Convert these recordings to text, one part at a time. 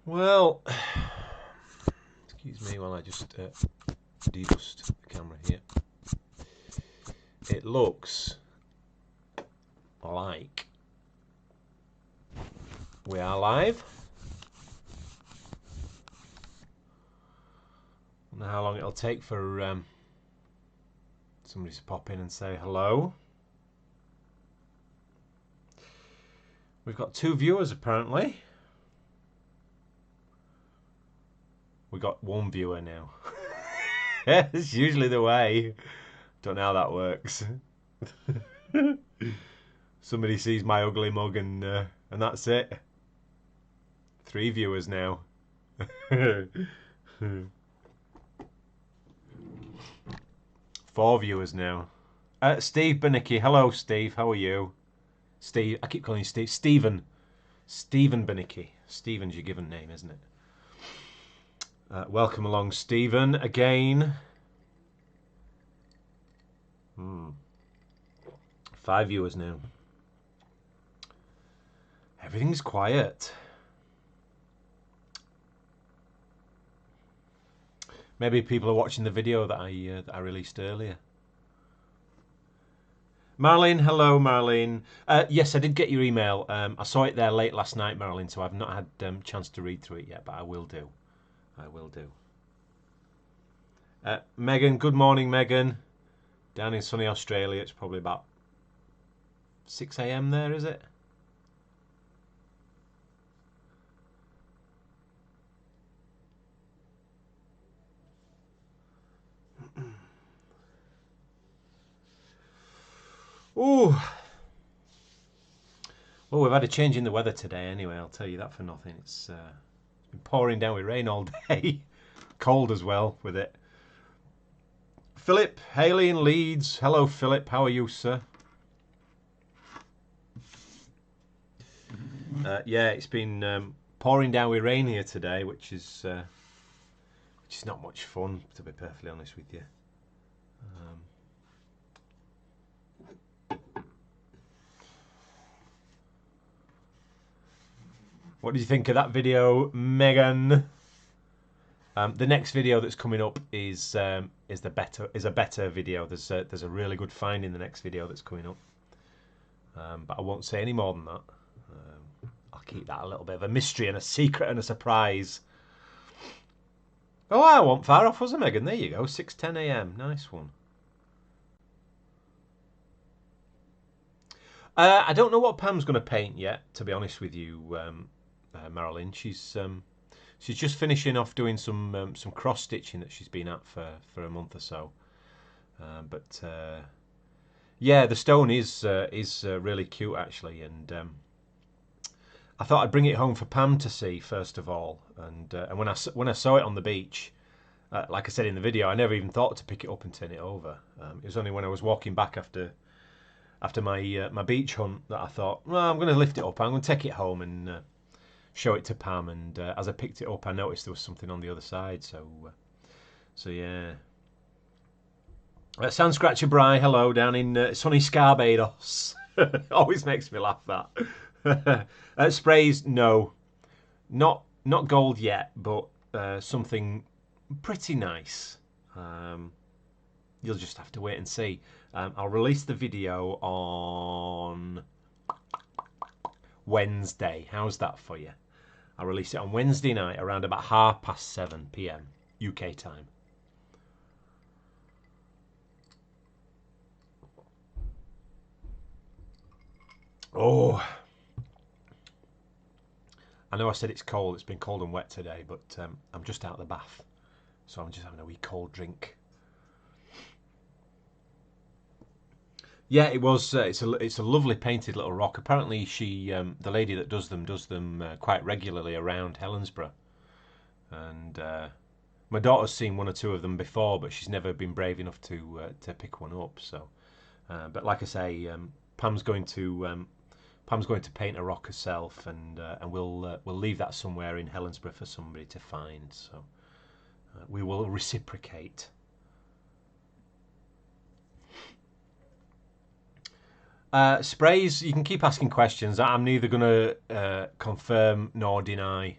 Well, excuse me while I just debust the camera here. It looks like we are live. I don't know how long it'll take for somebody to pop in and say hello. We've got 2 viewers apparently. We got 1 viewer now. It's usually the way. Don't know how that works. Somebody sees my ugly mug and that's it. 3 viewers now. 4 viewers now. Steve Bernicki. Hello, Steve. How are you? Steve. I keep calling you Steve. Stephen. Stephen Bernicki. Stephen's your given name, isn't it? Welcome along, Stephen, again. 5 viewers now. Everything's quiet. Maybe people are watching the video that I released earlier. Marlene, hello, Marlene. Yes, I did get your email. I saw it there late last night, Marlene, so I've not had chance to read through it yet, but I will do. I will do. Megan, good morning, Megan. Down in sunny Australia, it's probably about 6 AM there, is it? Ooh. Well, we've had a change in the weather today anyway, I'll tell you that for nothing. It's been pouring down with rain all day. Cold as well with it. Philip, Haley in Leeds. Hello, Philip. How are you, sir? Yeah, it's been pouring down with rain here today, which is not much fun, to be perfectly honest with you. What did you think of that video, Megan? The next video that's coming up is a better video. There's a really good find in the next video that's coming up, but I won't say any more than that. I'll keep that a little bit of a mystery and a secret and a surprise. Oh, I wasn't far off, was I, Megan? There you go, 6:10 AM. Nice one. I don't know what Pam's going to paint yet, to be honest with you, Marilyn. She's just finishing off doing some cross stitching that she's been at for a month or so. But yeah, the stone is really cute actually, and I thought I'd bring it home for Pam to see first of all. And when I saw it on the beach, like I said in the video, I never even thought to pick it up and turn it over. It was only when I was walking back after my beach hunt that I thought, well, I'm going to lift it up. I'm going to take it home and show it to Pam. And as I picked it up, I noticed there was something on the other side. So yeah. Sand Scratcher Bry, hello, down in sunny Scarbados. Always makes me laugh, that. Sprays, no. Not gold yet, but something pretty nice. You'll just have to wait and see. I'll release the video on Wednesday. How's that for you? I'll release it on Wednesday night around about 7:30 PM UK time. Oh, I know I said it's cold. It's been cold and wet today, but I'm just out of the bath, so I'm just having a wee cold drink. Yeah, it was. It's a lovely painted little rock. Apparently, the lady that does them quite regularly around Helensburgh, and my daughter's seen 1 or 2 of them before, but she's never been brave enough to pick one up. So, but like I say, Pam's going to paint a rock herself, and we'll leave that somewhere in Helensburgh for somebody to find. So we will reciprocate. Sprays, you can keep asking questions. I'm neither going to confirm nor deny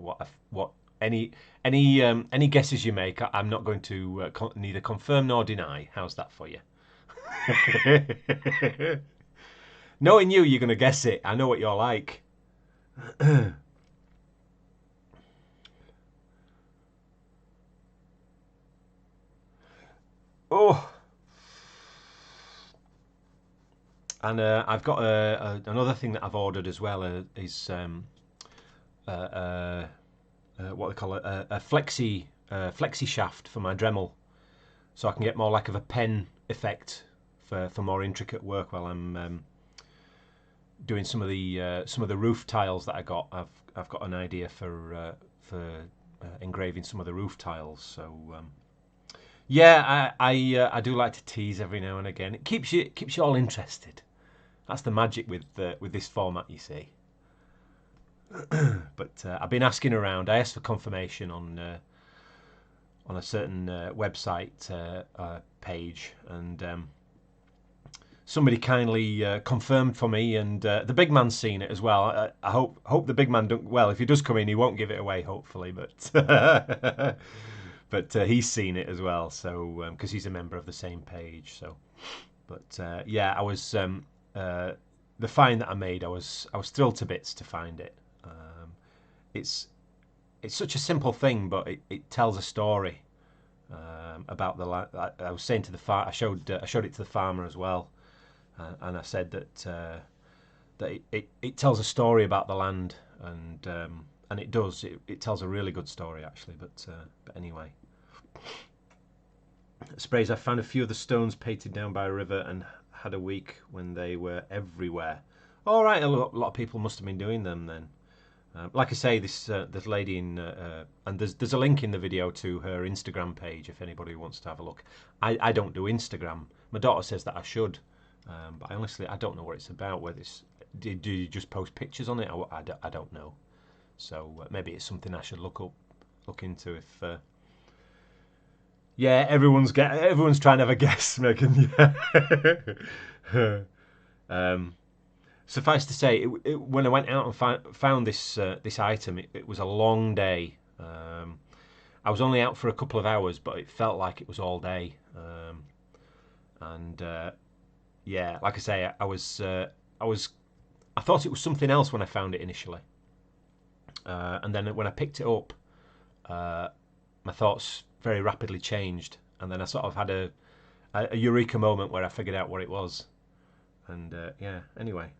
what any guesses you make, I'm not going to neither confirm nor deny. How's that for you? Knowing you, you're going to guess it. I know what you're like. Oh. And I've got another thing that I've ordered as well is what they call it, a flexi shaft for my Dremel, so I can get more like of a pen effect for more intricate work while I'm doing some of the roof tiles that I got. I've got an idea for engraving some of the roof tiles. So yeah, I do like to tease every now and again. It keeps you all interested. That's the magic with this format, you see. But I've been asking around. I asked for confirmation on a certain website page, and somebody kindly confirmed for me, and the big man's seen it as well. I hope the big man don't. Well, if he does come in, he won't give it away, hopefully, but but he's seen it as well. So because he's a member of the same page. So, but yeah, I was the find that I made. I was thrilled to bits to find it. It's such a simple thing, but it tells a story about the land. I was saying to the farm, I showed it to the farmer as well, and I said that it tells a story about the land, and it does. It tells a really good story actually. But anyway, sprays. I found a few of the stones painted down by a river and had a week when they were everywhere. All right, a lot of people must have been doing them then. Like I say, this lady in and there's a link in the video to her Instagram page if anybody wants to have a look. I don't do Instagram. My daughter says that I should, but I don't know what it's about. Whether it's do you just post pictures on it? I don't know. So maybe it's something I should look into. If yeah, everyone's trying to have a guess, Megan. Yeah. Suffice to say, when I went out and found this item, it was a long day. I was only out for a couple of hours, but it felt like it was all day. And yeah, like I say, I thought it was something else when I found it initially, and then when I picked it up, my thoughts very rapidly changed, and then I sort of had a eureka moment where I figured out what it was. And yeah, anyway.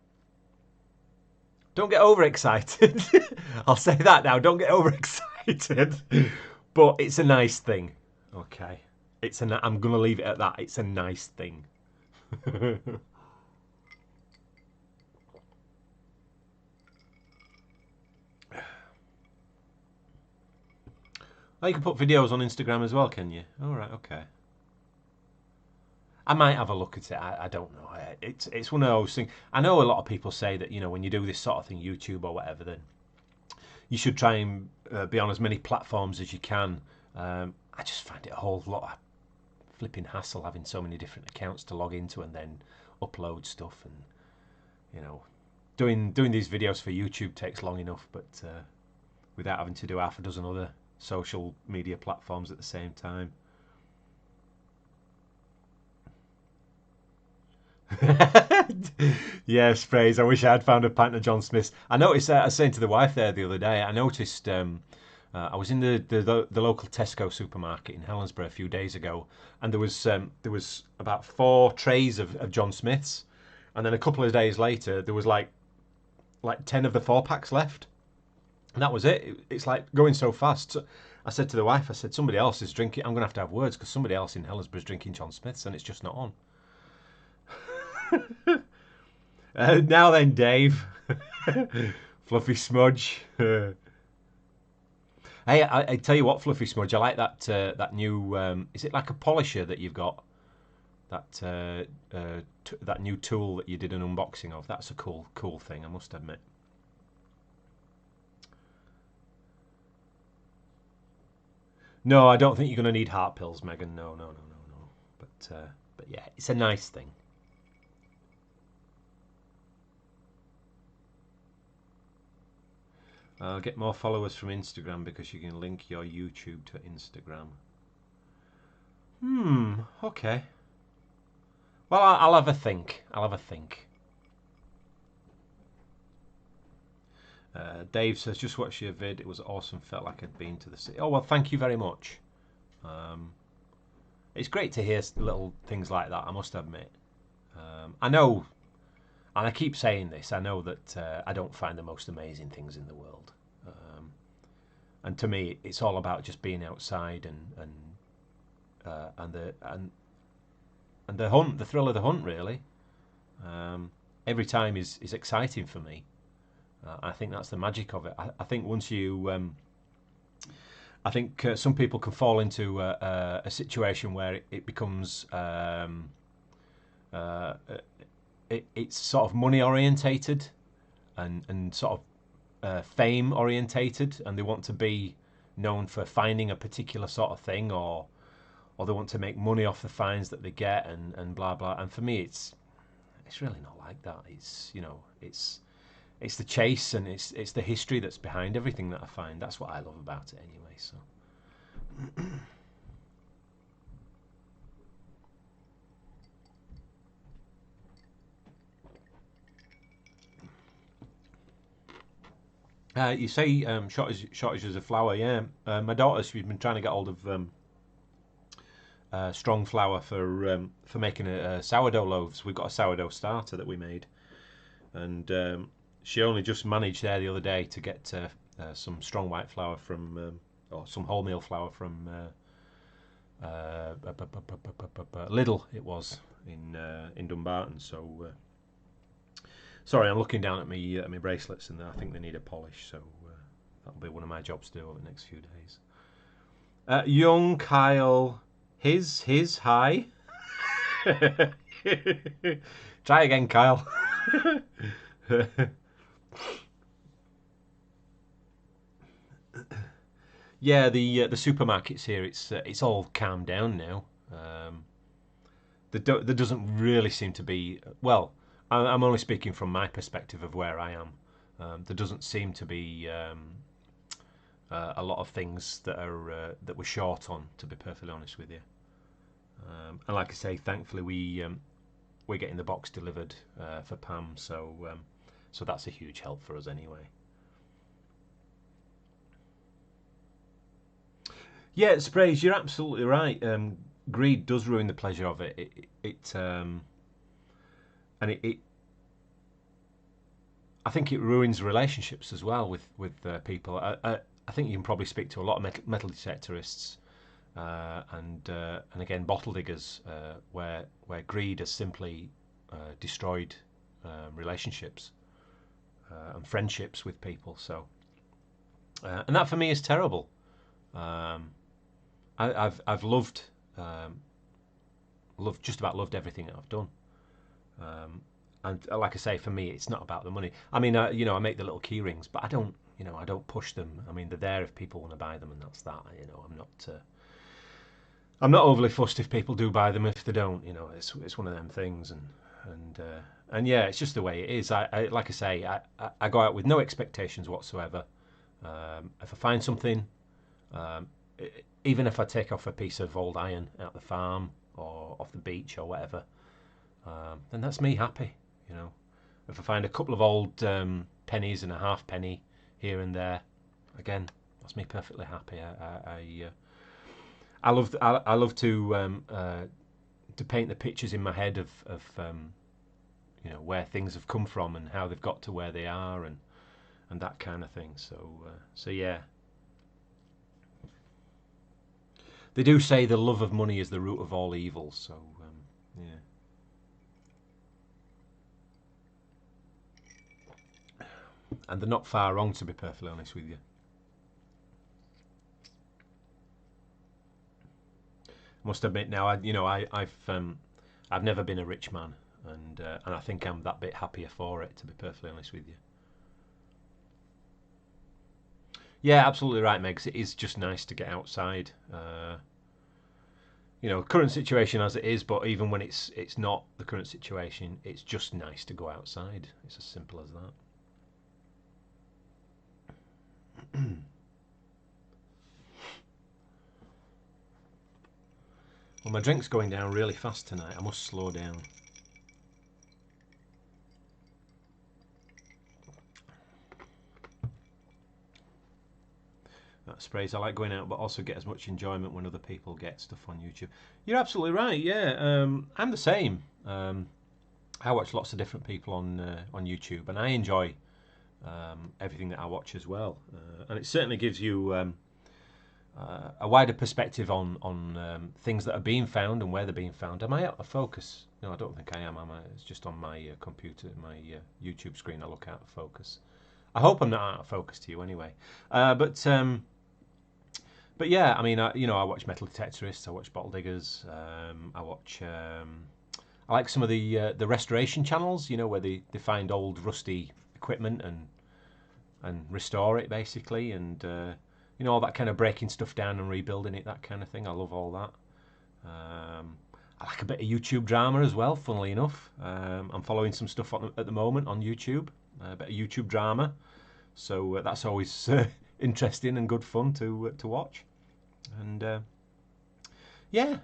Don't get overexcited. I'll say that now. Don't get overexcited. But it's a nice thing. Okay. I'm going to leave it at that. It's a nice thing. Oh, you can put videos on Instagram as well, can you? All right, okay. I might have a look at it. I don't know. It's one of those things. I know a lot of people say that, when you do this sort of thing, YouTube or whatever, then you should try and be on as many platforms as you can. I just find it a whole lot of flipping hassle having so many different accounts to log into and then upload stuff, and doing these videos for YouTube takes long enough, but without having to do half a dozen other social media platforms at the same time. Yeah, sprays. I wish I had found a pint of John Smith's. I noticed. I was saying to the wife there the other day. I noticed. I was in the local Tesco supermarket in Helensburgh a few days ago, and there was about 4 trays of John Smith's, and then a couple of days later there was like 10 of the 4-packs left, and that was it. It's like going so fast. So I said to the wife, I said, somebody else is drinking. I'm gonna have to have words because somebody else in Helensburgh is drinking John Smith's, and it's just not on. Now then, Dave. Fluffy Smudge. Hey, I tell you what, Fluffy Smudge, I like that new. Is it like a polisher that you've got? That that new tool that you did an unboxing of. That's a cool thing, I must admit. No, I don't think you're going to need heart pills, Megan. No. But yeah, it's a nice thing. I'll get more followers from Instagram because you can link your YouTube to Instagram. Okay. Well, I'll have a think. I'll have a think. Dave says, just watched your vid. It was awesome. Felt like I'd been to the city. Oh, well, thank you very much. It's great to hear little things like that, I must admit. I know, and I keep saying this, I know that I don't find the most amazing things in the world. And to me, it's all about just being outside and the hunt, the thrill of the hunt, really. Every time is exciting for me. I think that's the magic of it. I think once you, I think some people can fall into a situation where it becomes, it's sort of money orientated and sort of fame orientated, and they want to be known for finding a particular sort of thing, or they want to make money off the finds that they get, and blah blah. And for me, it's really not like that. It's, you know, it's the chase, and it's the history that's behind everything that I find. That's what I love about it anyway. So you say shortages of flour. Yeah, my daughter, she's been trying to get hold of strong flour for making a sourdough loaves. We've got a sourdough starter that we made, and she only just managed there the other day to get some strong white flour from, or some wholemeal flour from Lidl. It was in Dumbarton. So sorry, I'm looking down at my bracelets, and I think they need a polish. So that'll be one of my jobs to do over the next few days. Young Kyle, his hi. Try again, Kyle. Yeah, the supermarkets here, it's all calmed down now. There doesn't really seem to be, well, I'm only speaking from my perspective of where I am. There doesn't seem to be a lot of things that are that we're short on, to be perfectly honest with you. And like I say, thankfully we're getting the box delivered for Pam, so that's a huge help for us anyway. Yeah, sprays. You're absolutely right. Greed does ruin the pleasure of it. I think it ruins relationships as well with people. I think you can probably speak to a lot of metal detectorists and again bottle diggers where greed has simply destroyed relationships and friendships with people. So and that for me is terrible. I've loved just about loved everything that I've done, and like I say, for me, it's not about the money. I mean, you know, I make the little key rings, but I don't push them. I mean, they're there if people want to buy them, and that's that. You know, I'm not overly fussed if people do buy them. If they don't, you know, it's one of them things, and yeah, it's just the way it is. I like I say, I go out with no expectations whatsoever. If I find something, even if I take off a piece of old iron out the farm or off the beach or whatever, then that's me happy. You know, if I find a couple of old pennies and a halfpenny here and there, again, that's me perfectly happy. I love to paint the pictures in my head of you know, where things have come from and how they've got to where they are, and that kind of thing. So yeah. They do say the love of money is the root of all evil, so yeah. And they're not far wrong, to be perfectly honest with you. I must admit now, I've never been a rich man, and I think I'm that bit happier for it, to be perfectly honest with you. Yeah, absolutely right, Megs. It is just nice to get outside. You know, current situation as it is, but even when it's not the current situation, it's just nice to go outside. It's as simple as that. Well, my drink's going down really fast tonight. I must slow down. That sprays. I like going out, but also get as much enjoyment when other people get stuff on YouTube. You're absolutely right. Yeah, I'm the same. I watch lots of different people on YouTube, and I enjoy everything that I watch as well. And it certainly gives you a wider perspective on things that are being found and where they're being found. Am I out of focus? No, I don't think I am. It's just on my computer, my YouTube screen. I look out of focus. I hope I'm not out of focus to you anyway. But yeah, I mean, I watch Metal Detectorists, I watch Bottle Diggers, I watch. I like some of the restoration channels, where they find old rusty equipment and restore it basically, and all that kind of breaking stuff down and rebuilding it, that kind of thing. I love all that. I like a bit of YouTube drama as well. Funnily enough, I'm following some stuff at the moment on YouTube, a bit of YouTube drama, so that's always interesting and good fun to watch. And yeah,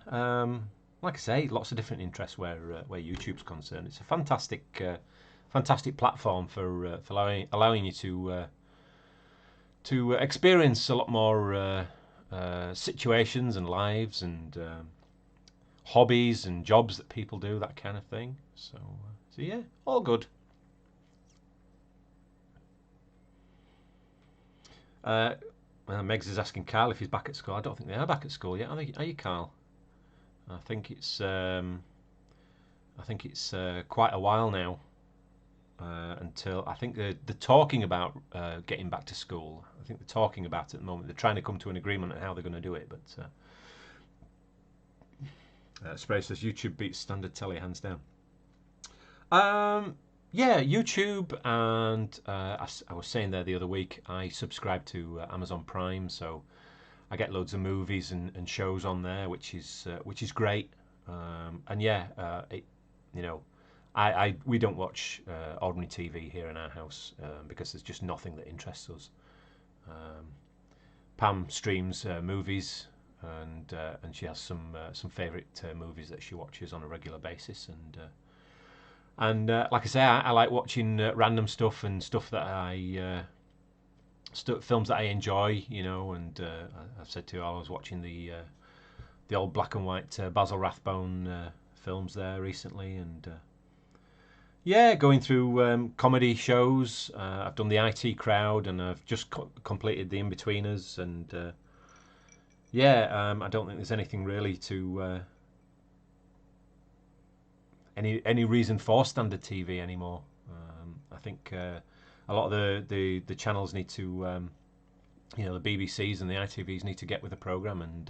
like I say, lots of different interests where YouTube's concerned. It's a fantastic platform for allowing you to experience a lot more situations and lives and hobbies and jobs that people do, that kind of thing. So yeah, all good. Megs is asking Carl if he's back at school. I don't think they are back at school yet. Are you, Carl? I think it's quite a while now until I think they're talking about getting back to school. I think they're talking about it at the moment. They're trying to come to an agreement on how they're going to do it. But Spray says YouTube beats standard telly hands down. Yeah, YouTube, and I was saying there the other week, I subscribe to Amazon Prime, so I get loads of movies and shows on there, which is great. And yeah, we don't watch ordinary TV here in our house because there's just nothing that interests us. Pam streams movies, and she has some favourite movies that she watches on a regular basis, and like I say, I like watching random stuff and stuff that films that I enjoy, and I've said to you, I was watching the old black and white Basil Rathbone films there recently, and yeah, going through comedy shows. I've done the IT Crowd, and I've just completed the In-Betweeners, and yeah, I don't think there's anything really to any reason for standard TV anymore. I think a lot of the channels need to, the BBCs and the ITVs need to get with the programme and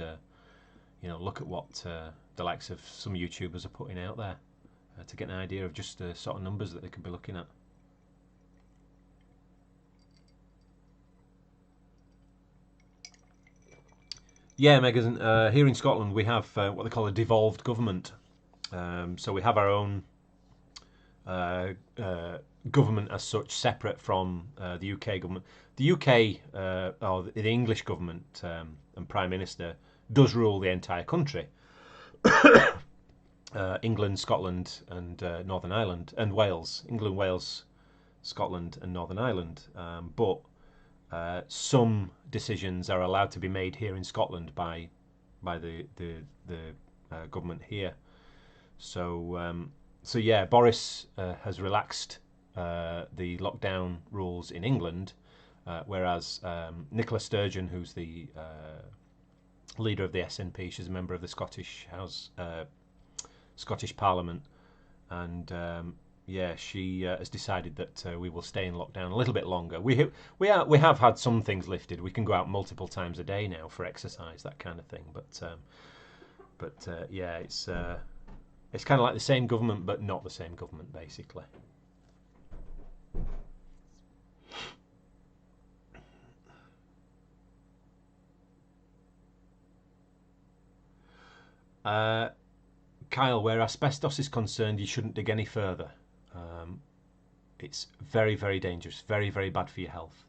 look at what the likes of some YouTubers are putting out there to get an idea of just the sort of numbers that they could be looking at. Yeah, Megan, here in Scotland we have what they call a devolved government. So we have our own government as such, separate from the UK government. The UK, or the English government and Prime Minister does rule the entire country. England, Scotland, and Northern Ireland, and Wales. England, Wales, Scotland, and Northern Ireland. But some decisions are allowed to be made here in Scotland by the government here. So yeah, Boris has relaxed the lockdown rules in England, whereas Nicola Sturgeon, who's the leader of the SNP, she's a member of the Scottish House, Scottish Parliament, and yeah, she has decided that we will stay in lockdown a little bit longer. We have had some things lifted. We can go out multiple times a day now for exercise, that kind of thing. But yeah, it's kind of like the same government, but not the same government, basically. Kyle, where asbestos is concerned, you shouldn't dig any further. It's very, very dangerous, very, very bad for your health.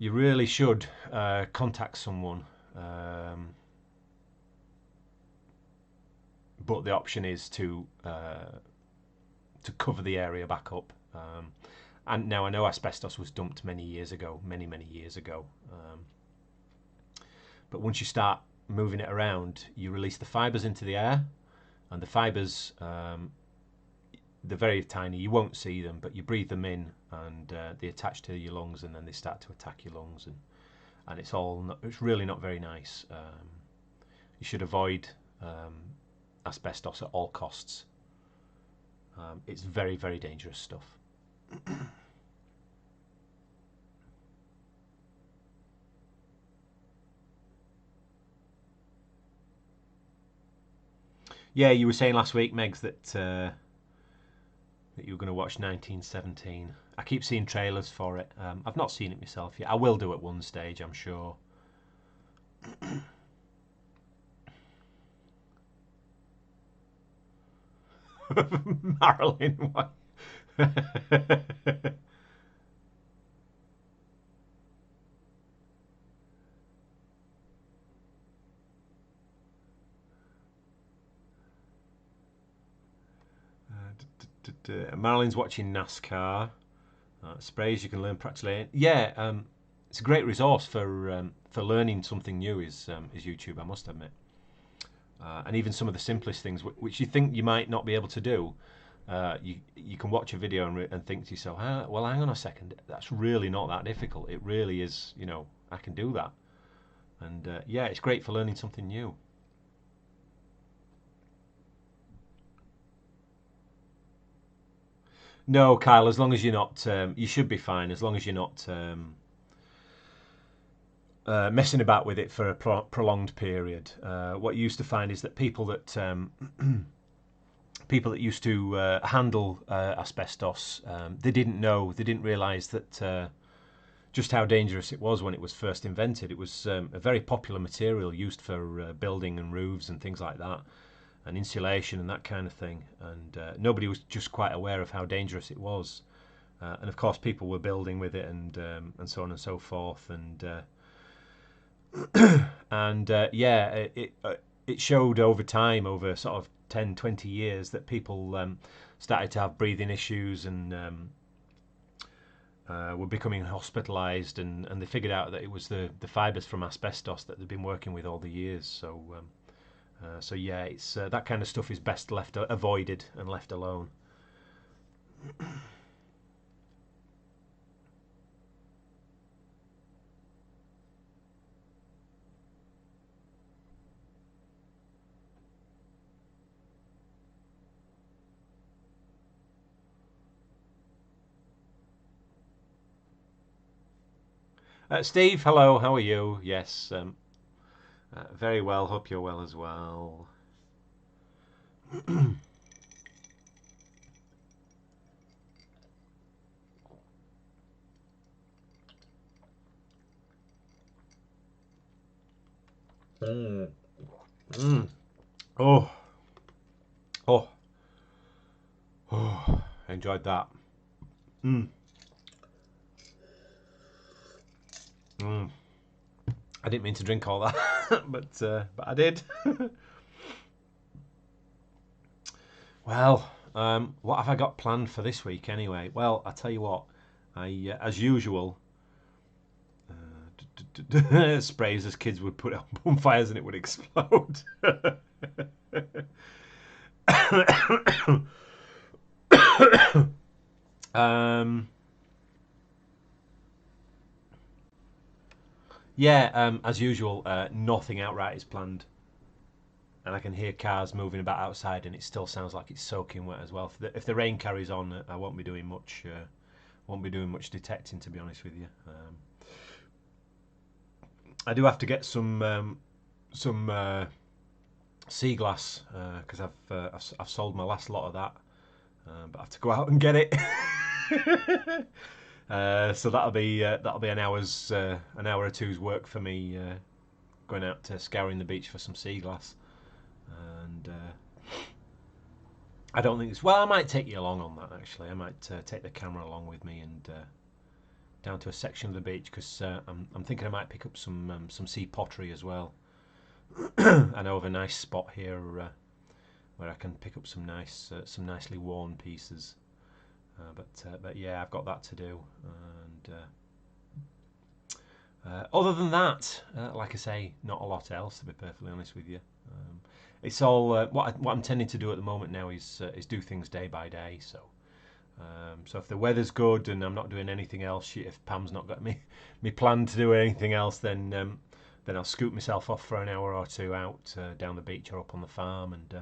you really should contact someone. But the option is to cover the area back up. And now I know asbestos was dumped many years ago, many years ago. But once you start moving it around, you release the fibres into the air, and the fibres, they're very tiny. You won't see them, but you breathe them in, and they attach to your lungs, and then they start to attack your lungs, and it's really not very nice. You should avoid asbestos at all costs. It's very dangerous stuff. Yeah, you were saying last week, Megs, that you were going to watch 1917. I keep seeing trailers for it. I've not seen it myself yet. I will do at one stage, I'm sure. Marilyn, why? Marilyn's watching NASCAR. Sprays you can learn practically. Yeah, it's a great resource for learning something new. Is YouTube, I must admit. And even some of the simplest things, which you think you might not be able to do, you can watch a video and think to yourself, well, hang on a second, that's really not that difficult. It really is. I can do that. And yeah, it's great for learning something new. No, Kyle, as long as you're not, you should be fine. As long as you're not messing about with it for a prolonged period. What you used to find is that people that used to handle asbestos, they didn't realise that just how dangerous it was when it was first invented. It was a very popular material used for building and roofs and things like that, and insulation and that kind of thing. And nobody was just quite aware of how dangerous it was. And of course, people were building with it and so on and so forth. And yeah, it showed over time, over sort of 10, 20 years, that people started to have breathing issues and were becoming hospitalised, and they figured out that it was the fibres from asbestos that they'd been working with all the years. So yeah, it's that kind of stuff is best left avoided and left alone. Steve, hello, how are you? Yes, very well, hope you're well as well. Mm. Mm. Oh, oh, oh, enjoyed that. Mm. Mm. I didn't mean to drink all that, but I did. Well, what have I got planned for this week anyway? Well, I tell you what, I as usual, sprays as kids would put out bonfires and it would explode. Yeah, as usual, nothing outright is planned, and I can hear cars moving about outside, and it still sounds like it's soaking wet as well. If the rain carries on, I won't be doing much. Won't be doing much detecting, to be honest with you. I do have to get some sea glass because I've sold my last lot of that, but I have to go out and get it. So that'll be an hour or two's work for me, going out to scouring the beach for some sea glass. And I don't think it's, well, I might take you along on that actually. I might take the camera along with me and down to a section of the beach because I'm thinking I might pick up some sea pottery as well. I know of a nice spot here where I can pick up some nicely worn pieces. But yeah, I've got that to do. And other than that, like I say, not a lot else, to be perfectly honest with you. It's all what I'm tending to do at the moment now is do things day by day. So if the weather's good and I'm not doing anything else, if Pam's not got me plan to do anything else, then I'll scoop myself off for an hour or two out down the beach or up on the farm. And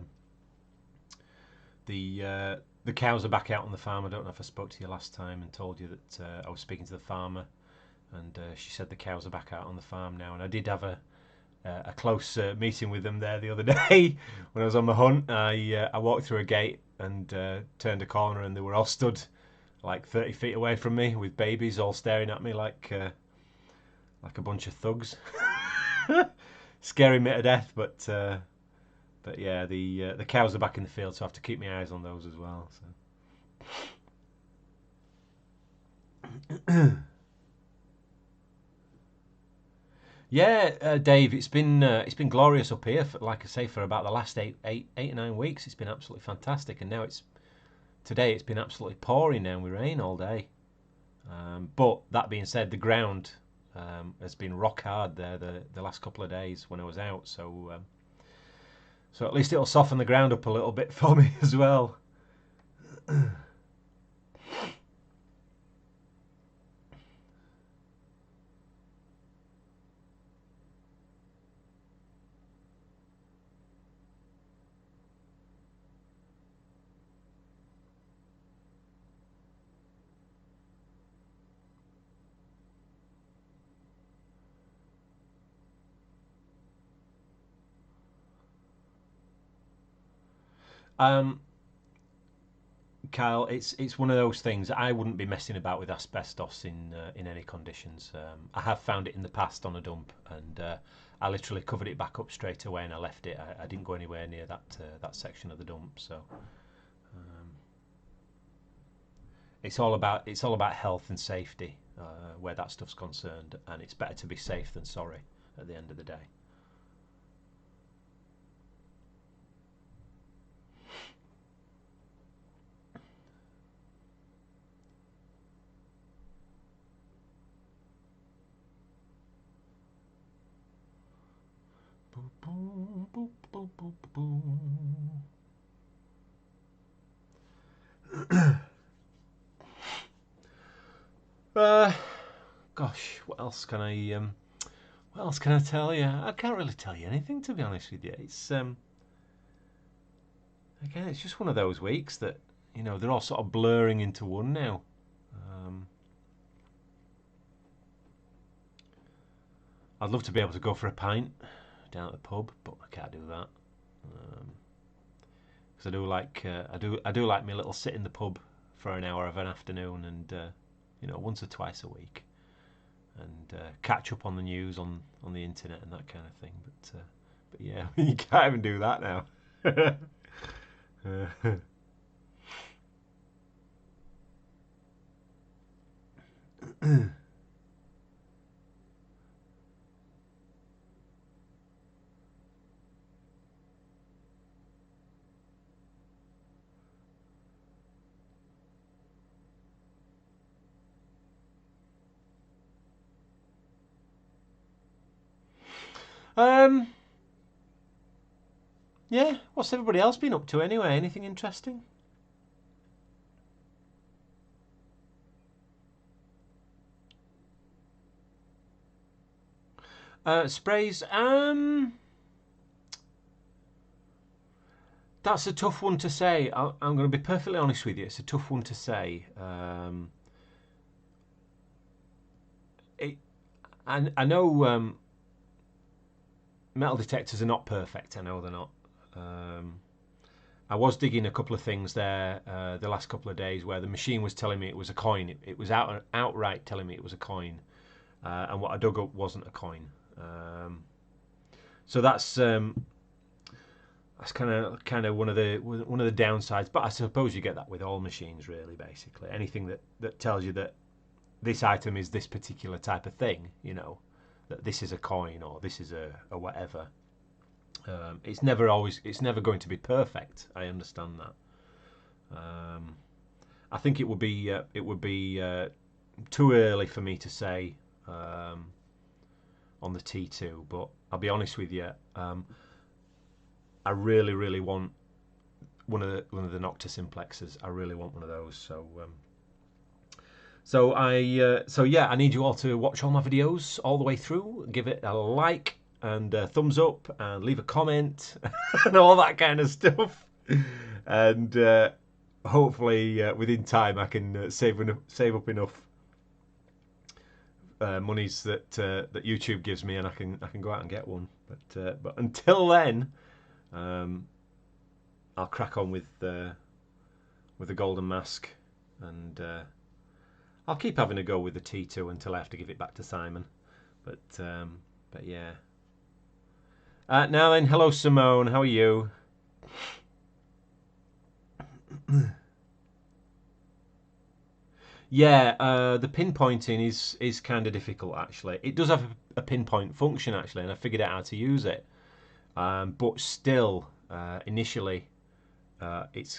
the cows are back out on the farm. I don't know if I spoke to you last time and told you that I was speaking to the farmer, and she said the cows are back out on the farm now. And I did have a close meeting with them there the other day when I was on the hunt. I walked through a gate and turned a corner, and they were all stood like 30 feet away from me with babies all staring at me like a bunch of thugs, scaring me to death. But yeah, the cows are back in the field, so I have to keep my eyes on those as well. So. Yeah, Dave, it's been glorious up here. Like I say, for about the last eight or 9 weeks, it's been absolutely fantastic. And now today it's been absolutely pouring now with rain all day. But that being said, the ground has been rock hard there the last couple of days when I was out. So at least it'll soften the ground up a little bit for me as well. Kyle, it's one of those things. I wouldn't be messing about with asbestos in any conditions. I have found it in the past on a dump, and I literally covered it back up straight away, and I left it. I didn't go anywhere near that section of the dump. So it's all about health and safety where that stuff's concerned, and it's better to be safe than sorry at the end of the day. Boom, boom, boom, boom, boom. Gosh, what else can I tell you? I can't really tell you anything, to be honest with you. It's again, it's just one of those weeks that they're all sort of blurring into one now. I'd love to be able to go for a pint down at the pub, but I can't do that because I do like my little sit in the pub for an hour of an afternoon, and once or twice a week, and catch up on the news on the internet and that kind of thing. But yeah, you can't even do that now. Yeah, what's everybody else been up to anyway? Anything interesting? Sprays. That's a tough one to say. I'm going to be perfectly honest with you. It's a tough one to say. I know metal detectors are not perfect. I know they're not. I was digging a couple of things there the last couple of days where the machine was telling me it was a coin. It was outright telling me it was a coin, and what I dug up wasn't a coin. So that's kind of one of the downsides. But I suppose you get that with all machines, really. Basically, anything that tells you that this item is this particular type of thing, you know, that this is a coin or this is a whatever. It's never going to be perfect. I understand that. I think it would be too early for me to say on the T2, but I'll be honest with you, I really want one of the Noctis simplexes. I really want one of those. So yeah, I need you all to watch all my videos all the way through. Give it a like and a thumbs up and leave a comment and all that kind of stuff. And hopefully within time I can save up enough monies that YouTube gives me, and I can go out and get one. But until then, I'll crack on with the golden mask, and I'll keep having a go with the T2 until I have to give it back to Simon. But yeah. Now then, hello Simone, how are you? Yeah, the pinpointing is kind of difficult actually. It does have a pinpoint function actually, and I figured out how to use it. But still, initially, it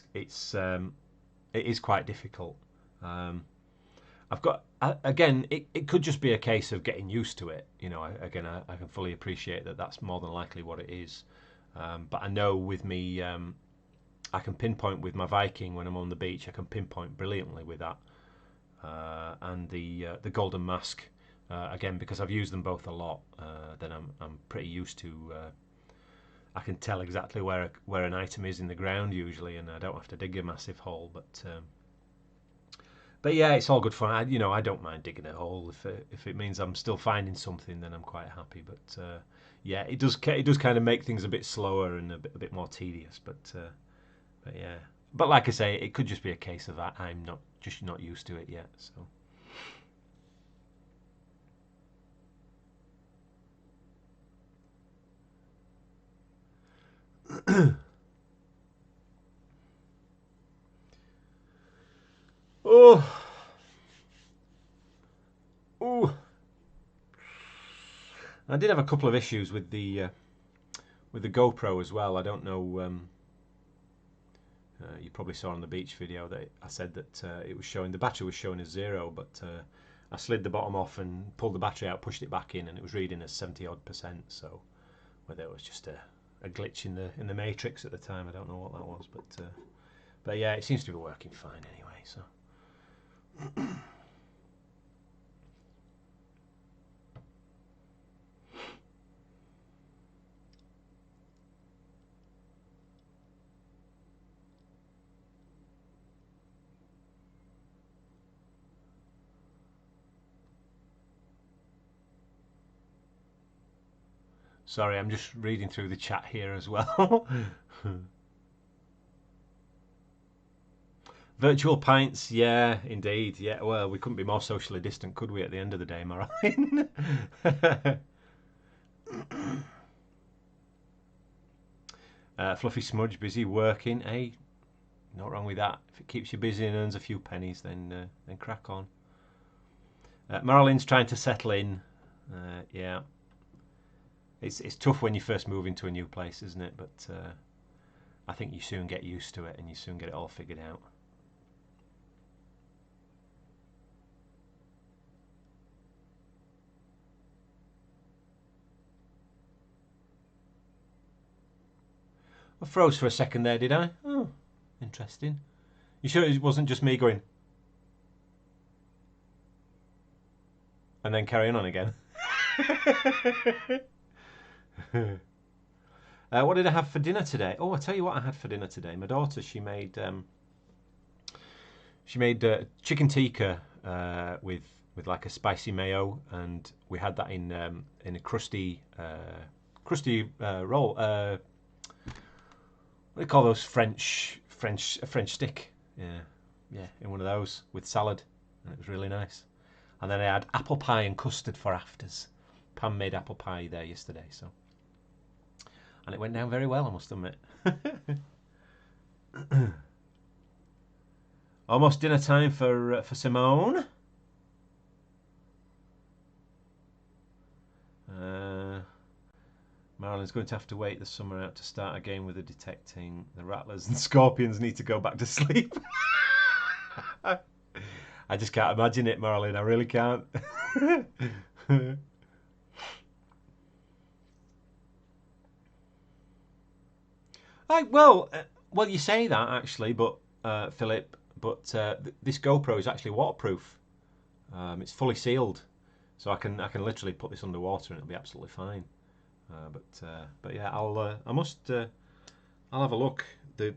is quite difficult. I've got again. It could just be a case of getting used to it. You know, I can fully appreciate that. That's more than likely what it is. But I know with me, I can pinpoint with my Viking when I'm on the beach. I can pinpoint brilliantly with that. And the golden mask, again, because I've used them both a lot, then I'm pretty used to. I can tell exactly where an item is in the ground usually, and I don't have to dig a massive hole. But yeah, it's all good fun. I don't mind digging a hole if it means I'm still finding something. Then I'm quite happy. But yeah, it does kind of make things a bit slower and a bit more tedious. But yeah, but like I say, it could just be a case of I'm not used to it yet. So. Oh. Oh. I did have a couple of issues with the GoPro as well. I don't know. You probably saw on the beach video that I said that it was showing the battery was showing as 0, but I slid the bottom off and pulled the battery out, pushed it back in, and it was reading as 70-odd%. So whether it was just a glitch in the matrix at the time, I don't know what that was, but yeah, it seems to be working fine anyway. So. Sorry, I'm just reading through the chat here as well. Virtual pints, yeah, indeed. Yeah, well, we couldn't be more socially distant, could we, at the end of the day, Marilyn? Fluffy Smudge, busy working. Hey, not wrong with that. If it keeps you busy and earns a few pennies, then crack on. Marilyn's trying to settle in. Yeah. It's tough when you first move into a new place, isn't it? But I think you soon get used to it and you soon get it all figured out. I froze for a second there, did I? Oh, interesting. You sure it wasn't just me going and then carrying on again? What did I have for dinner today? Oh, I'll tell you what I had for dinner today. My daughter, she made chicken tikka with like a spicy mayo, and we had that in a crusty roll. What do you call those? French stick. Yeah, in one of those with salad, and it was really nice. And then I had apple pie and custard for afters. Pam made apple pie there yesterday, so. And it went down very well, I must admit. Almost dinner time for Simone. Marilyn's going to have to wait the summer out to start again with the detecting. The rattlers and scorpions need to go back to sleep. I just can't imagine it, Marilyn. I really can't. Well, you say that actually, but Philip, but this GoPro is actually waterproof. It's fully sealed, so I can literally put this underwater and it'll be absolutely fine. But yeah, I'll have a look. The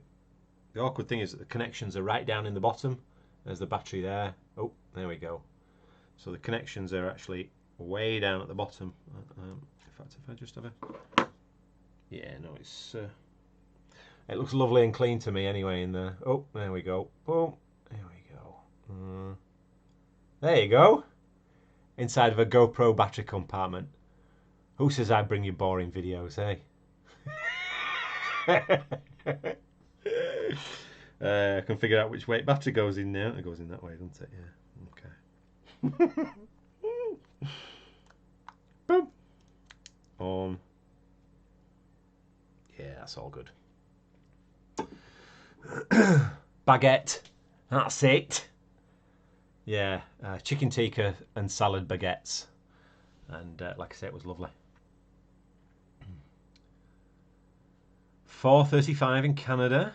awkward thing is that the connections are right down in the bottom. There's the battery there. Oh, there we go. So the connections are actually way down at the bottom. In fact, if I just have a... Yeah, no, it looks lovely and clean to me anyway in there. Oh, there we go. Boom. There we go. There you go. Inside of a GoPro battery compartment. Who says I bring you boring videos, eh? I can figure out which way battery goes in now. It goes in that way, doesn't it? Yeah. Okay. Boom. Yeah, that's all good. Baguette. That's it. Yeah, chicken tikka and salad baguettes. And like I say, it was lovely. 4:35 in Canada.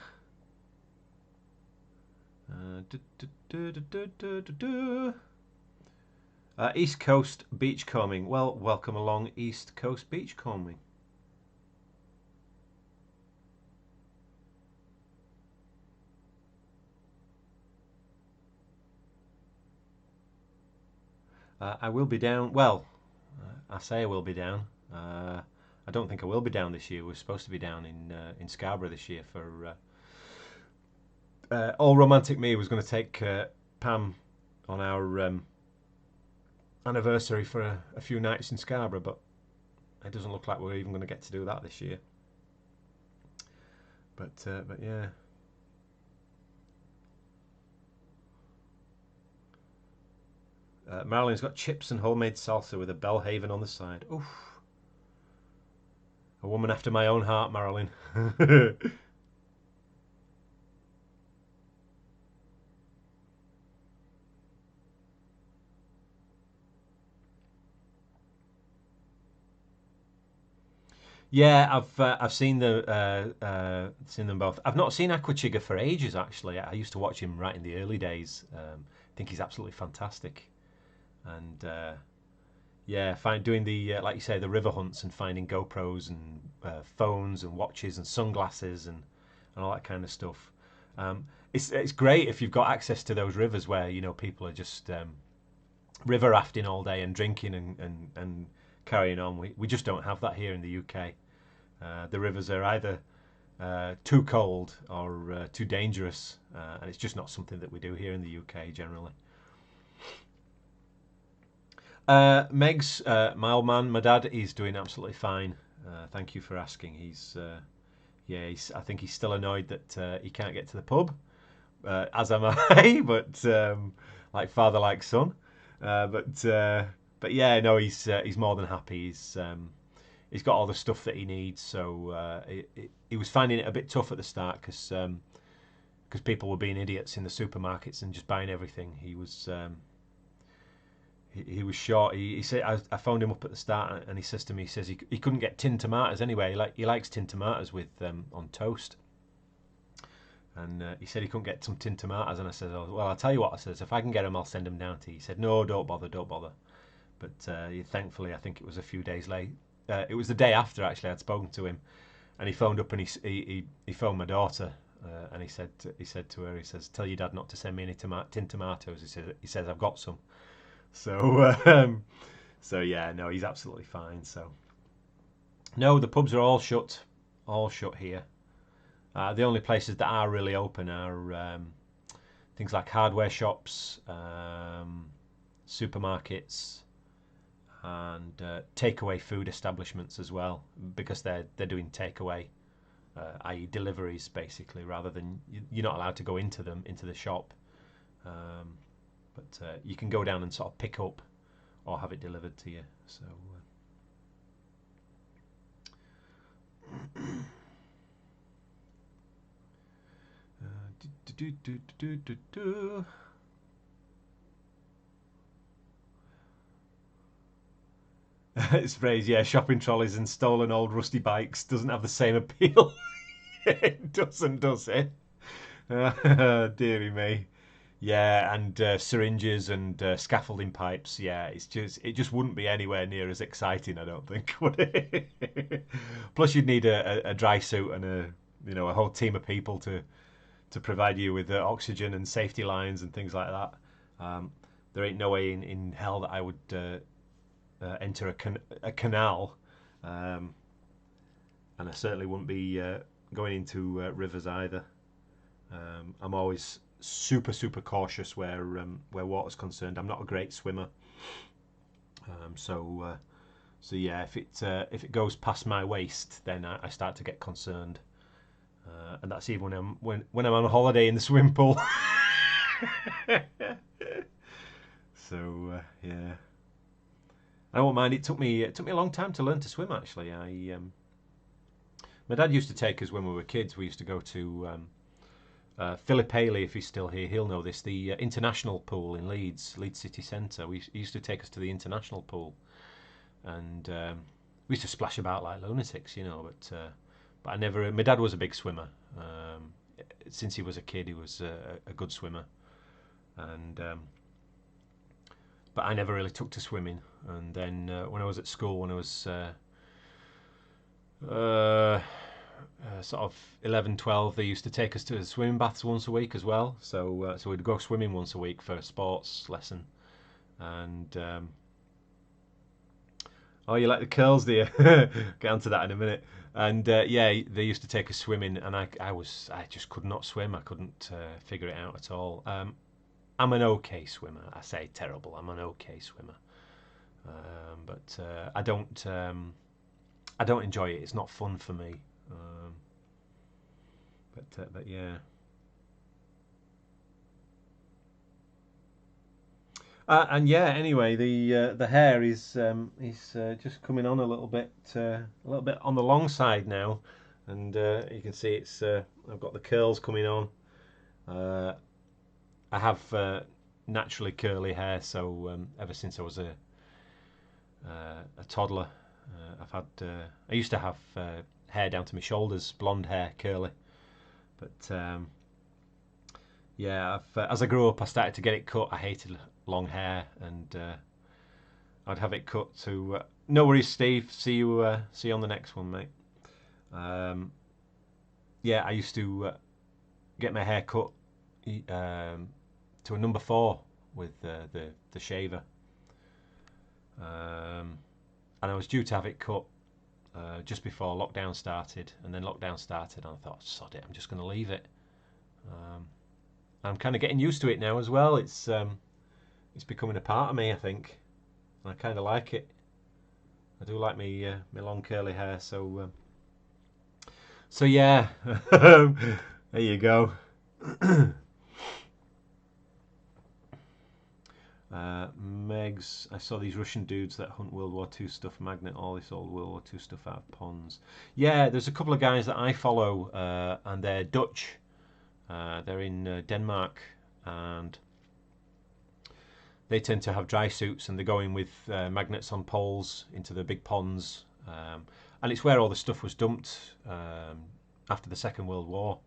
East Coast beachcombing. Well, welcome along East Coast beachcombing. I will be down. Well, I say I will be down. I don't think I will be down this year. We're supposed to be down in Scarborough this year for All Romantic Me was going to take Pam on our anniversary for a few nights in Scarborough, but it doesn't look like we're even going to get to do that this year. But yeah. Marilyn's got chips and homemade salsa with a Belhaven on the side. Oof. A woman after my own heart, Marilyn. Yeah, I've seen seen them both. I've not seen Aquachiga for ages actually. I used to watch him right in the early days. I think he's absolutely fantastic. And yeah, doing the like you say, the river hunts and finding GoPros and phones and watches and sunglasses and all that kind of stuff. It's great if you've got access to those rivers where people are just river rafting all day and drinking and carrying on. We just don't have that here in the UK. The rivers are either too cold or too dangerous, and it's just not something that we do here in the UK generally. Meg's, my old man, my dad, is doing absolutely fine. Thank you for asking. I think he's still annoyed that he can't get to the pub, as am I, but like father, like son. But yeah, no, he's more than happy. He's got all the stuff that he needs. So he was finding it a bit tough at the start because people were being idiots in the supermarkets and just buying everything. He was short. He said I phoned him up at the start and he says to me, he couldn't get tinned tomatoes anyway. He likes tinned tomatoes with on toast. And he said he couldn't get some tinned tomatoes, and I said, "Oh, well, I'll tell you what." I said, "If I can get them, I'll send them down to you." He said, "No, don't bother." But thankfully, I think it was a few days late. It was the day after actually I'd spoken to him, and he phoned up and he phoned my daughter, and he said to her, he says, "Tell your dad not to send me any tinned tomatoes." He says I've got some. So yeah, no, he's absolutely fine. So no, the pubs are all shut here. The only places that are really open are things like hardware shops, supermarkets, and takeaway food establishments as well, because they're doing takeaway, i.e. deliveries basically, rather than you're not allowed to go into the shop, but you can go down and sort of pick up or have it delivered to you. So Do, do, do, do, do. It's phrase, yeah, shopping trolleys and stolen old rusty bikes doesn't have the same appeal. It doesn't, does it? Dearie me. Yeah, and syringes and scaffolding pipes. Yeah, it just wouldn't be anywhere near as exciting, I don't think, would it? Plus, you'd need a dry suit and a whole team of people to provide you with oxygen and safety lines and things like that. There ain't no way in hell that I would enter a canal, and I certainly wouldn't be going into rivers either. I'm always super cautious where water's concerned. I'm not a great swimmer, so yeah, if it goes past my waist, then I start to get concerned, and that's even when I'm on holiday in the swimming pool. So yeah, I don't mind. It took me a long time to learn to swim. Actually, my dad used to take us when we were kids. We used to go to Philip Haley, if he's still here, he'll know this. The international pool in Leeds city centre. He used to take us to the international pool, and we used to splash about like lunatics, but I never. My dad was a big swimmer. Since he was a kid, he was a good swimmer, and but I never really took to swimming. And then when I was at school, when I was sort of 11, 12, they used to take us to swimming baths once a week as well. So we'd go swimming once a week for a sports lesson. And oh, you like the curls, do you? Get onto that in a minute. And yeah, they used to take us swimming, and I just could not swim. I couldn't figure it out at all. I'm an okay swimmer. I say terrible. I'm an okay swimmer, but I don't enjoy it. It's not fun for me. But yeah. And yeah. Anyway, the hair is just coming on a little bit on the long side now, and you can see it's I've got the curls coming on. I have naturally curly hair, so ever since I was a toddler, I used to have hair down to my shoulders, blonde hair, curly. But yeah, as I grew up, I started to get it cut. I hated long hair, and I'd have it cut to. No worries, Steve. See you on the next one, mate. Yeah, I used to get my hair cut to a number 4 with the shaver, and I was due to have it cut just before lockdown started, and then lockdown started, and I thought, sod it, I'm just going to leave it. I'm kind of getting used to it now as well. It's becoming a part of me, I think. I kind of like it. I do like me my long curly hair, so yeah. There you go. Megs, I saw these Russian dudes that hunt World War II stuff, magnet all this old World War II stuff out of ponds. Yeah, there's a couple of guys that I follow, and they're Dutch. They're in Denmark, and they tend to have dry suits, and they're going with magnets on poles into the big ponds, and it's where all the stuff was dumped after the Second World War.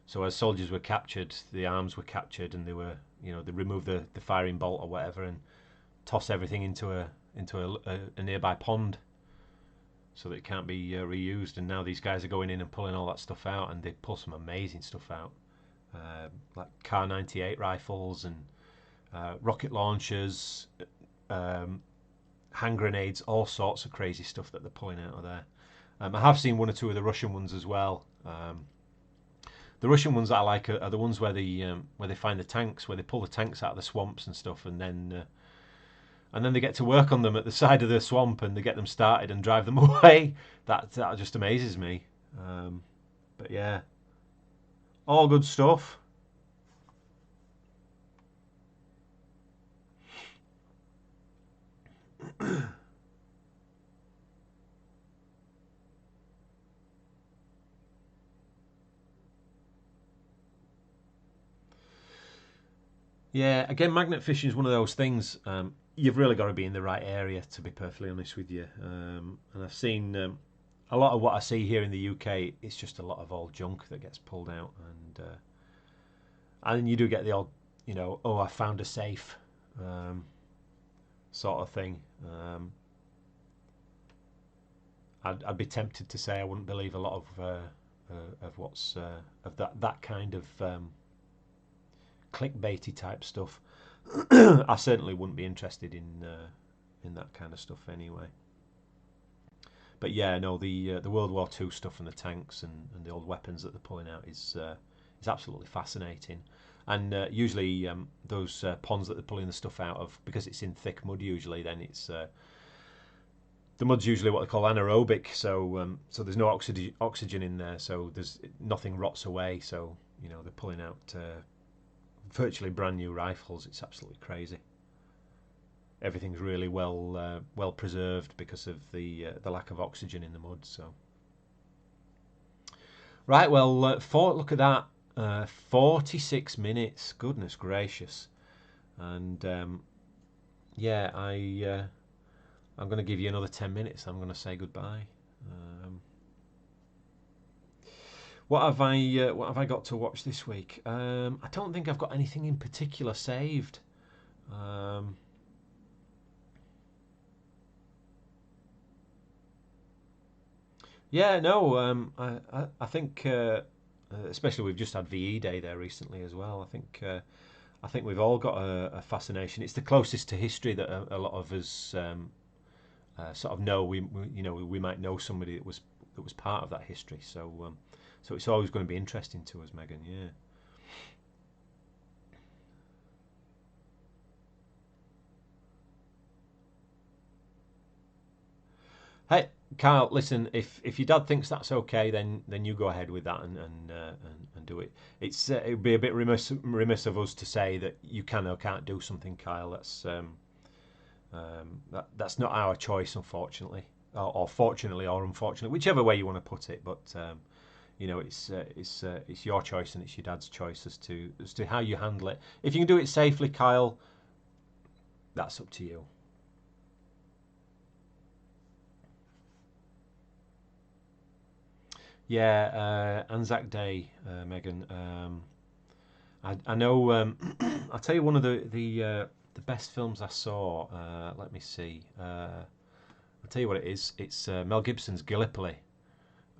So as soldiers were captured, the arms were captured, and they were, they remove the firing bolt or whatever and toss everything into a nearby pond, so that it can't be reused. And now these guys are going in and pulling all that stuff out, and they pull some amazing stuff out, like Kar-98 rifles and rocket launchers, hand grenades, all sorts of crazy stuff that they're pulling out of there. I have seen one or two of the Russian ones as well. The Russian ones that I like are the ones where they find the tanks, where they pull the tanks out of the swamps and stuff, and then they get to work on them at the side of the swamp, and they get them started and drive them away. That just amazes me. But yeah, all good stuff. Yeah, again, magnet fishing is one of those things. You've really got to be in the right area, to be perfectly honest with you. And I've seen a lot of what I see here in the UK. It's just a lot of old junk that gets pulled out, and you do get the odd, oh, I found a safe, sort of thing. I'd be tempted to say I wouldn't believe a lot of what's of that kind of clickbaity type stuff. I certainly wouldn't be interested in that kind of stuff anyway. But yeah, no, the World War II stuff and the tanks and the old weapons that they're pulling out is absolutely fascinating. And usually those ponds that they're pulling the stuff out of, because it's in thick mud usually, then it's the mud's usually what they call anaerobic, so there's no oxygen in there, so there's nothing rots away. So they're pulling out virtually brand new rifles. It's absolutely crazy. Everything's really well preserved because of the lack of oxygen in the mud. So right, well, look at that, 46 minutes. Goodness gracious. And yeah, I'm going to give you another 10 minutes. I'm going to say goodbye. What have I got to watch this week? I don't think I've got anything in particular saved. Yeah, no. I think, especially we've just had VE Day there recently as well. I think we've all got a fascination. It's the closest to history that a lot of us sort of know. We might know somebody that was part of that history. So it's always going to be interesting to us, Megan. Yeah. Hey, Kyle, listen. If your dad thinks that's okay, then you go ahead with that and do it. It would be a bit remiss of us to say that you can or can't do something, Kyle. That's not our choice, unfortunately, or fortunately, or unfortunately, whichever way you want to put it. But it's your choice and it's your dad's choice as to how you handle it. If you can do it safely, Kyle, that's up to you. Yeah, Anzac Day, Megan. I know. I'll tell you one of the best films I saw. Let me see. I'll tell you what it is. It's Mel Gibson's Gallipoli,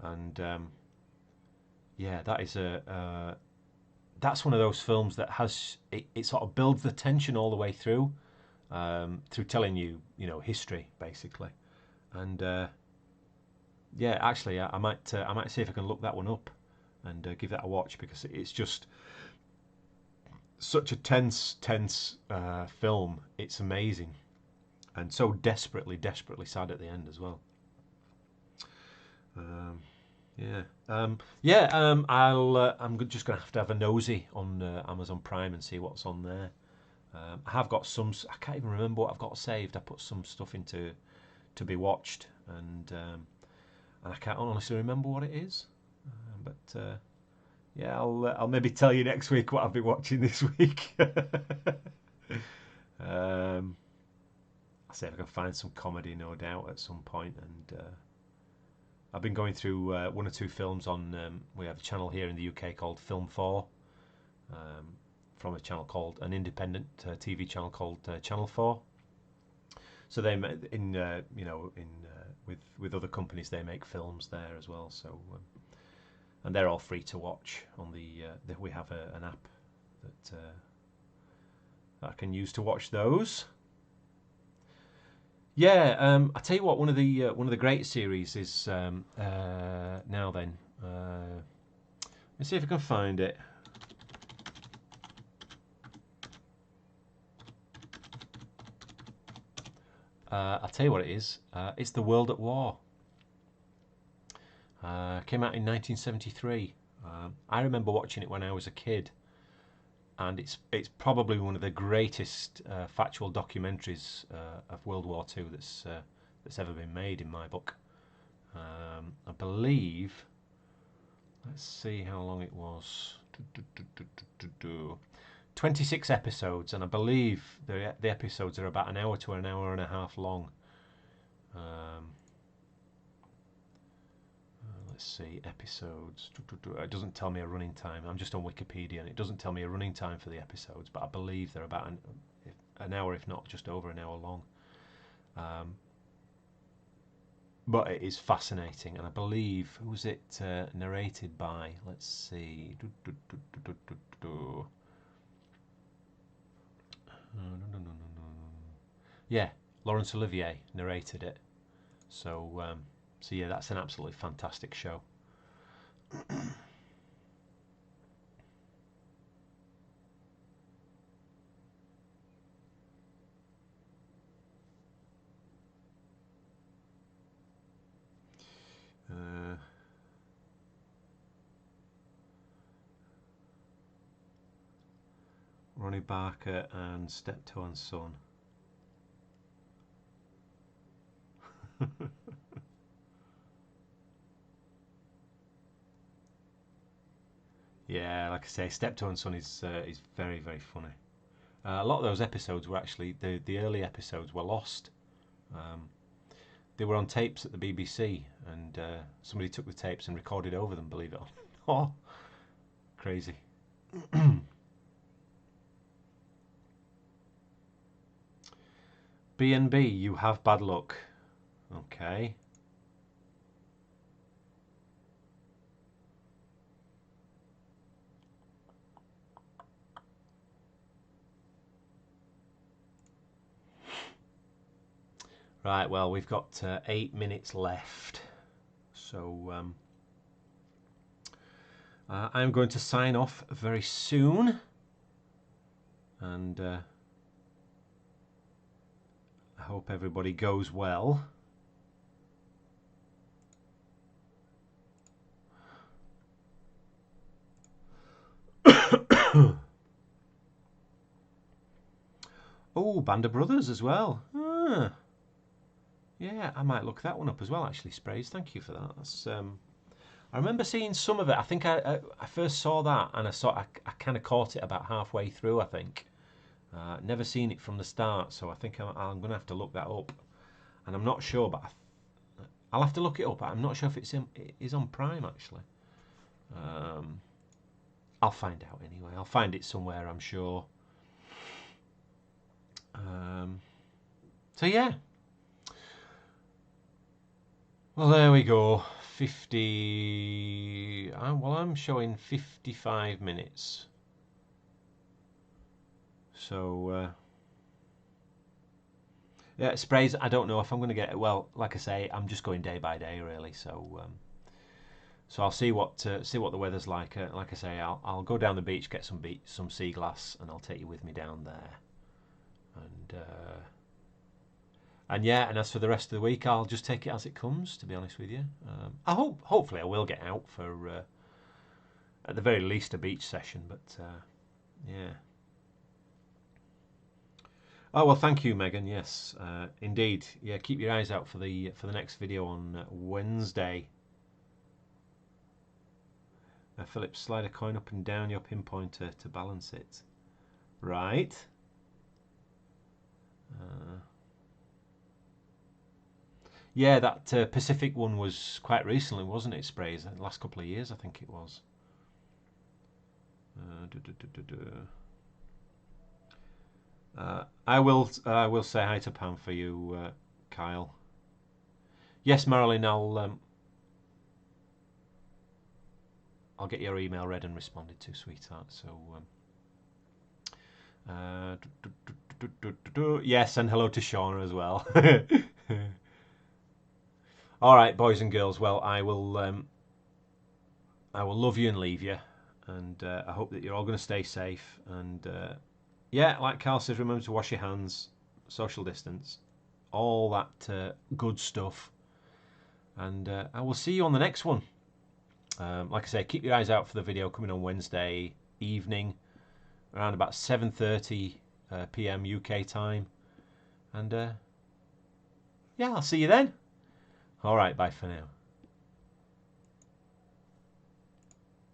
and yeah, that's one of those films that has it sort of builds the tension all the way through telling you history basically, and yeah, actually I might see if I can look that one up and give that a watch, because it's just such a tense film. It's amazing and so desperately sad at the end as well. Yeah. I'm just going to have a nosy on Amazon Prime and see what's on there. I have got some. I can't even remember what I've got saved. I put some stuff into to be watched, and I can't honestly remember what it is. But yeah, I'll maybe tell you next week what I've been watching this week. I'll see if I can find some comedy, no doubt, at some point, and. I've been going through one or two films on. We have a channel here in the UK called Film 4, from a channel called an independent TV channel called Channel 4. So they with other companies they make films there as well. So and they're all free to watch on we have an app that I can use to watch those. Yeah, I tell you what, one of the great series is now then. Let's see if I can find it. I'll tell you what it is. It's The World at War. Came out in 1973. I remember watching it when I was a kid, and it's probably one of the greatest factual documentaries of World War II that's ever been made in my book. I believe. Let's see how long it was. 26 episodes, and I believe the episodes are about an hour to an hour and a half long. Let's see, episodes. It doesn't tell me a running time. I'm just on Wikipedia, and it doesn't tell me a running time for the episodes, but I believe they're about an hour, if not just over an hour long. But it is fascinating, and I believe, who was it narrated by? Let's see. Yeah, Laurence Olivier narrated it. So yeah, that's an absolutely fantastic show. Ronnie Barker and Steptoe and Son. Yeah, like I say, Steptoe and Son is very, very funny. A lot of those episodes were actually, the early episodes were lost. They were on tapes at the BBC, and somebody took the tapes and recorded over them, believe it or not. Oh, crazy. B&B, you have bad luck. Okay. Right, well, we've got 8 minutes left. So I'm going to sign off very soon. And I hope everybody goes well. Oh, Band of Brothers as well. Ah. Yeah, I might look that one up as well, actually, Sprays. Thank you for that. That's, I remember seeing some of it. I think I first saw that, and I kind of caught it about halfway through, I think. Never seen it from the start, so I think I'm going to have to look that up. And I'm not sure, but I'll have to look it up. I'm not sure if it is on Prime, actually. I'll find out anyway. I'll find it somewhere, I'm sure. So yeah. Well, there we go. 50. Well, I'm showing 55 minutes. So yeah, Sprays. I don't know if I'm going to get it. Well, like I say, I'm just going day by day, really. So I'll see what the weather's like. Like I say, I'll go down the beach, get some sea glass, and I'll take you with me down there. And yeah, and as for the rest of the week, I'll just take it as it comes. To be honest with you, hopefully I will get out for at the very least a beach session. But yeah. Oh well, thank you, Megan. Yes, indeed. Yeah, keep your eyes out for the next video on Wednesday. Philip, slide a coin up and down your pinpointer to balance it. Right. Yeah, that Pacific one was quite recently, wasn't it, Sprays? The last couple of years, I think it was. I will say hi to Pam for you, Kyle. Yes, Marilyn, I'll get your email read and responded to, sweetheart. So yes, and hello to Shauna as well. All right, boys and girls. Well, I will love you and leave you, and I hope that you're all going to stay safe. And yeah, like Carl says, remember to wash your hands, social distance, all that good stuff. And I will see you on the next one. Like I say, keep your eyes out for the video coming on Wednesday evening, around about 7:30 p.m. UK time. And yeah, I'll see you then. All right, bye for now.